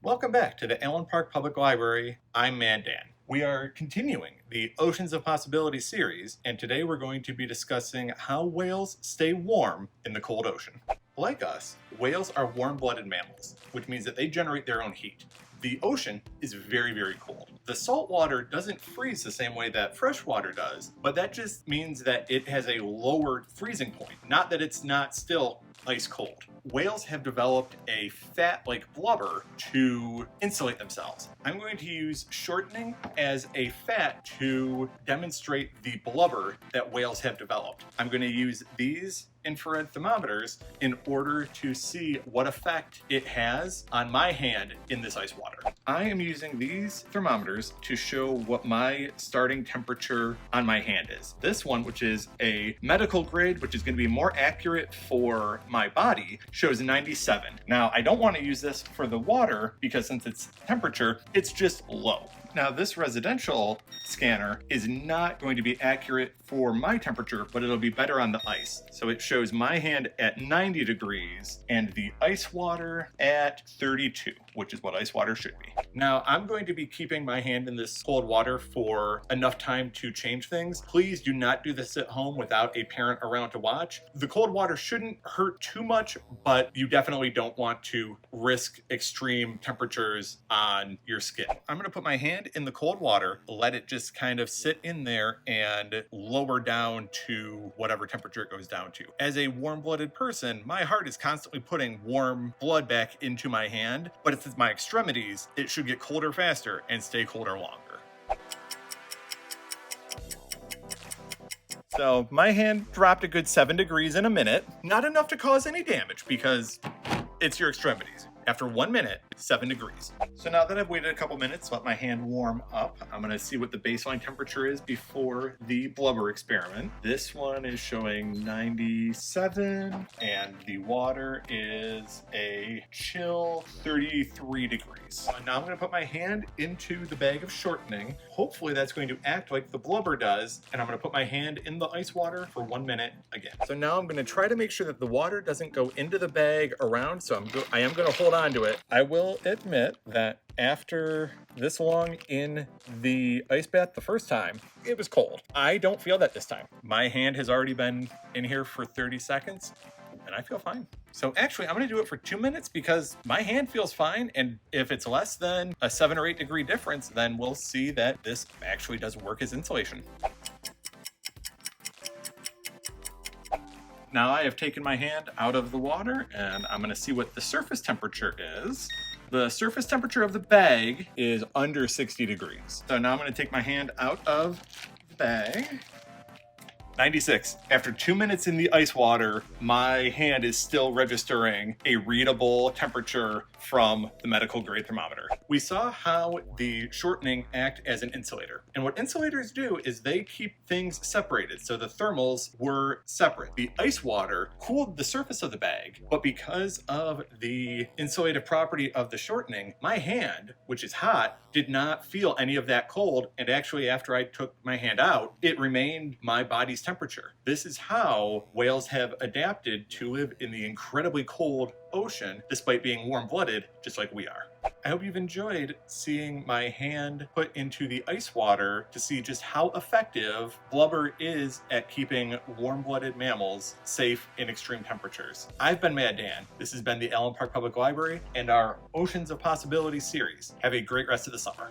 Welcome back to the Allen Park Public Library. I'm Mad Dan. We are continuing the Oceans of Possibility series, and today we're going to be discussing how whales stay warm in the cold ocean. Like us, whales are warm-blooded mammals, which means that they generate their own heat. The ocean is very, very cold. The salt water doesn't freeze the same way that fresh water does, but that just means that it has a lower freezing point, not that it's not still ice cold. Whales have developed a fat like blubber to insulate themselves. I'm going to use shortening as a fat to demonstrate the blubber that whales have developed. I'm going to use these infrared thermometers in order to see what effect it has on my hand in this ice water. I am using these thermometers to show what my starting temperature on my hand is. This one, which is a medical grade, which is going to be more accurate for my body, shows 97. Now, I don't want to use this for the water because since it's temperature, it's just low. Now, this residential scanner is not going to be accurate for my temperature, but it'll be better on the ice. So it shows my hand at 90 degrees and the ice water at 32, which is what ice water should be. Now, I'm going to be keeping my hand in this cold water for enough time to change things. Please do not do this at home without a parent around to watch. The cold water shouldn't hurt too much, but you definitely don't want to risk extreme temperatures on your skin. I'm going to put my hand in the cold water, let it just kind of sit in there and lower down to whatever temperature it goes down to. As a warm-blooded person, my heart is constantly putting warm blood back into my hand, but it's my extremities, it should get colder faster and stay colder longer. So my hand dropped a good 7 degrees in a minute. Not enough to cause any damage because it's your extremities. After 1 minute, 7 degrees. So now that I've waited a couple minutes to let my hand warm up, I'm gonna see what the baseline temperature is before the blubber experiment. This one is showing 97, and the water is a chill 33 degrees. So now I'm gonna put my hand into the bag of shortening. Hopefully that's going to act like the blubber does, and I'm gonna put my hand in the ice water for 1 minute again. So now I'm gonna try to make sure that the water doesn't go into the bag around, so I am gonna hold on to it. I will admit that after this long in the ice bath the first time, it was cold. I don't feel that this time. My hand has already been in here for 30 seconds and I feel fine. So actually, I'm gonna do it for 2 minutes because my hand feels fine. And if it's less than a 7 or 8 degree difference, then we'll see that this actually does work as insulation. Now I have taken my hand out of the water and I'm gonna see what the surface temperature is. The surface temperature of the bag is under 60 degrees. So now I'm gonna take my hand out of the bag. 96. After 2 minutes in the ice water, my hand is still registering a readable temperature from the medical grade thermometer. We saw how the shortening act as an insulator. And what insulators do is they keep things separated. So the thermals were separate. The ice water cooled the surface of the bag, but because of the insulative property of the shortening, my hand, which is hot, did not feel any of that cold. And actually, after I took my hand out, it remained my body's temperature. This is how whales have adapted to live in the incredibly cold ocean despite being warm-blooded just like we are. I hope you've enjoyed seeing my hand put into the ice water to see just how effective blubber is at keeping warm-blooded mammals safe in extreme temperatures. I've been Mad Dan. This has been the Allen Park Public Library and our Oceans of Possibility series. Have a great rest of the summer.